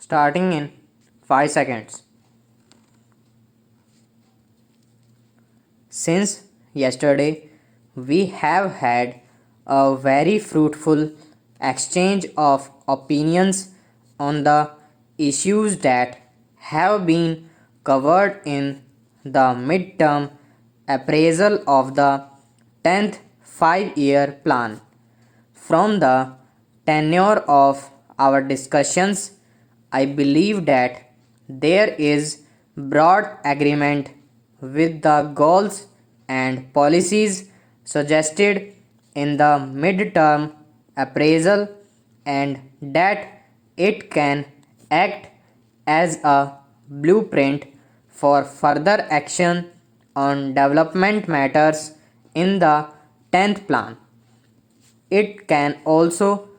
Starting in 5 seconds. Since yesterday, we have had a very fruitful exchange of opinions on the issues that have been covered in the midterm appraisal of the 10th 5-year plan. From the tenure of our discussions, I believe that there is broad agreement with the goals and policies suggested in the midterm appraisal and that it can act as a blueprint for further action on development matters in the 10th plan. It can also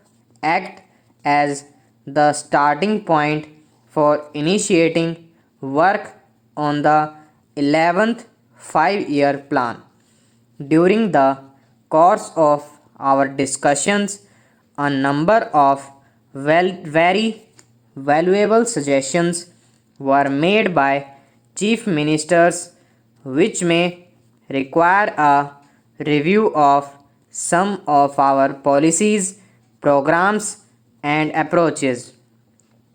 act as the starting point for initiating work on the 11th 5-year plan. During the course of our discussions, a number of very valuable suggestions were made by chief ministers which may require a review of some of our policies, programs, and approaches.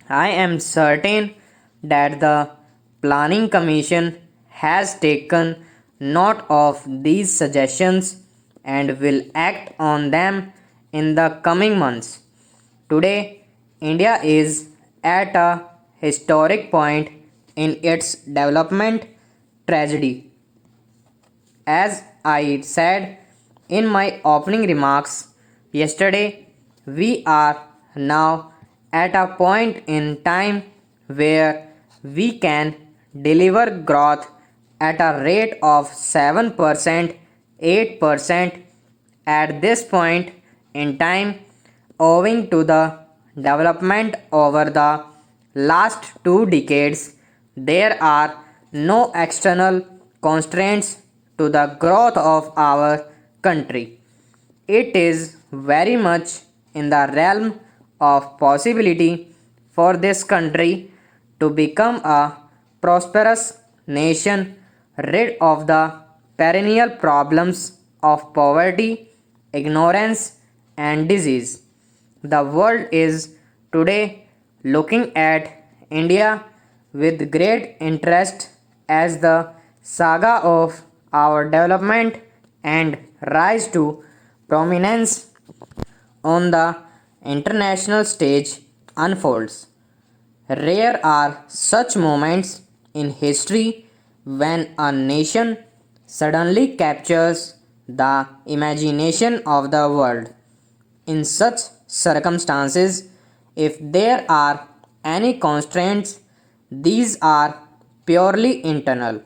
I am certain that the Planning Commission has taken note of these suggestions and will act on them in the coming months. Today, India is at a historic point in its development tragedy. As I said in my opening remarks yesterday, we are now at a point in time where we can deliver growth at a rate of 7%, 8% at this point in time, owing to the development over the last 2 decades. There are no external constraints to the growth of our country. It is very much in the realm of possibility for this country to become a prosperous nation rid of the perennial problems of poverty, ignorance, and disease. The world is today looking at India with great interest as the saga of our development and rise to prominence on the international stage unfolds. Rare are such moments in history when a nation suddenly captures the imagination of the world. In such circumstances, if there are any constraints, these are purely internal.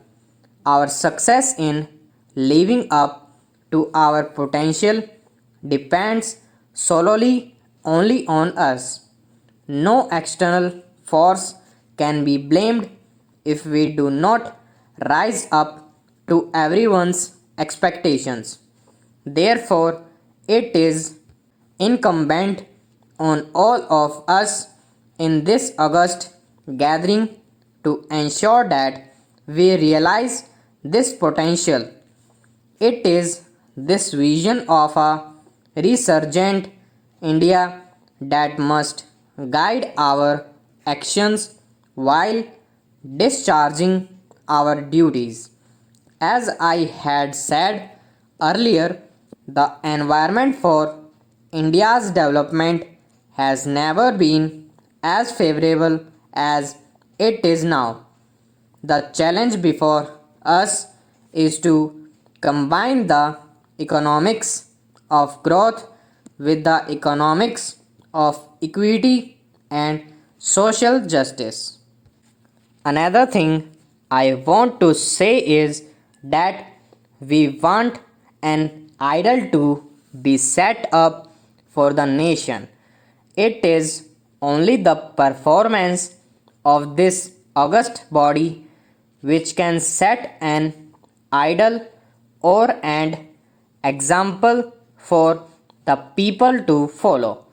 Our success in living up to our potential depends solely only on us. No external force can be blamed if we do not rise up to everyone's expectations. Therefore, it is incumbent on all of us in this August gathering to ensure that we realize this potential. It is this vision of a resurgent India that must guide our actions while discharging our duties. As I had said earlier, the environment for India's development has never been as favorable as it is now. The challenge before us is to combine the economics of growth with the economics of equity and social justice. Another thing I want to say is that we want an idol to be set up for the nation. It is only the performance of this august body which can set an idol or an example for the people to follow.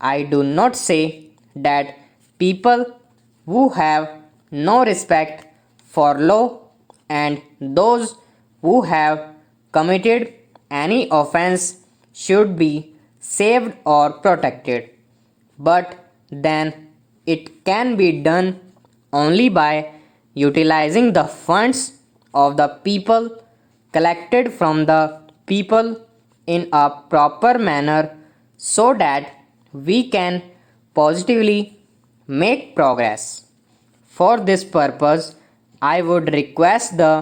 I do not say that people who have no respect for law and those who have committed any offense should be saved or protected. But then it can be done only by utilizing the funds of the people collected from the people in a proper manner so that we can positively make progress. For this purpose, I would request the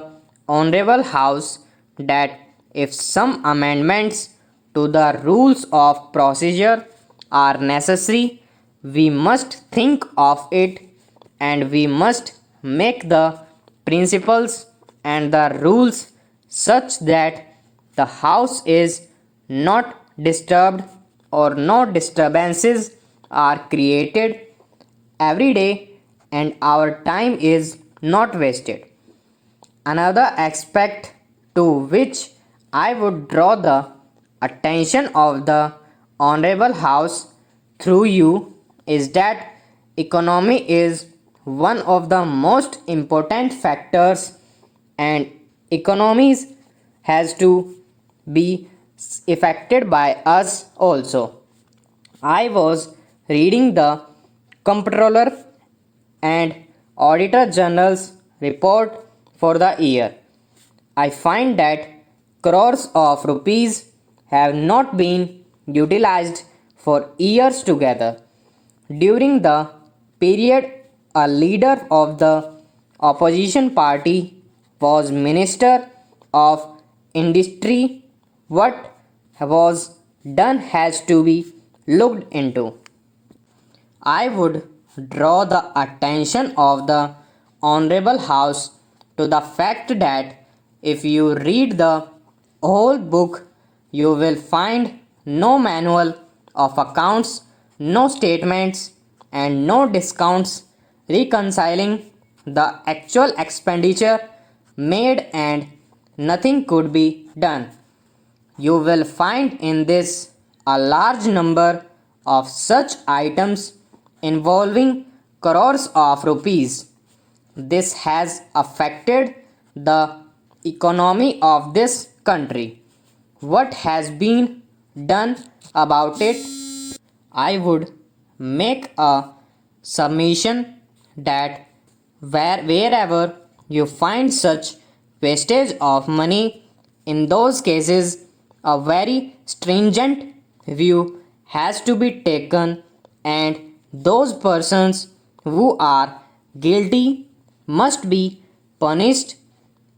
Honorable House that if some amendments to the rules of procedure are necessary, we must think of it and we must make the principles and the rules such that the House is not disturbed or no disturbances are created every day and our time is not wasted. Another aspect to which I would draw the attention of the Honorable House through you is that economy is one of the most important factors and economies has to be affected by us also. I was reading the Comptroller and Auditor General's report for the year. I find that crores of rupees have not been utilized for years together. During the period, a leader of the opposition party was Minister of Industry. What was done has to be looked into. I would draw the attention of the Honorable House to the fact that if you read the whole book, you will find no manual of accounts, no statements, and no discounts reconciling the actual expenditure made, and nothing could be done. You will find in this a large number of such items involving crores of rupees. This has affected the economy of this country. What has been done about it? I would make a submission that wherever you find such wastage of money, in those cases, a very stringent view has to be taken, and those persons who are guilty must be punished.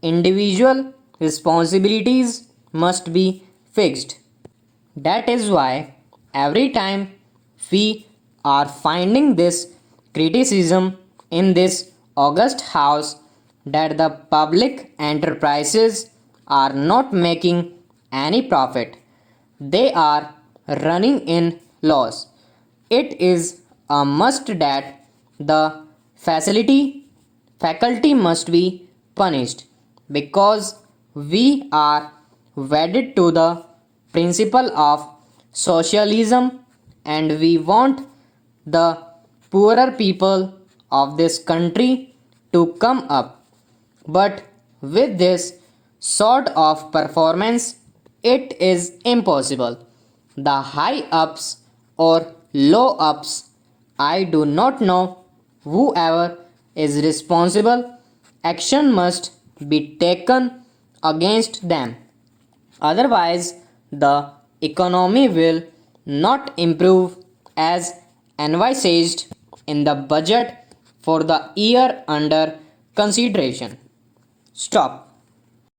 Individual responsibilities must be fixed. That is why every time we are finding this criticism in this august house that the public enterprises are not making any profit, they are running in loss. It is a must that the faculty must be punished because we are wedded to the principle of socialism and we want the poorer people of this country to come up. But with this sort of performance, it is impossible. The high ups or low ups, I do not know, whoever is responsible, action must be taken against them. Otherwise, the economy will not improve as envisaged in the budget for the year under consideration. Stop.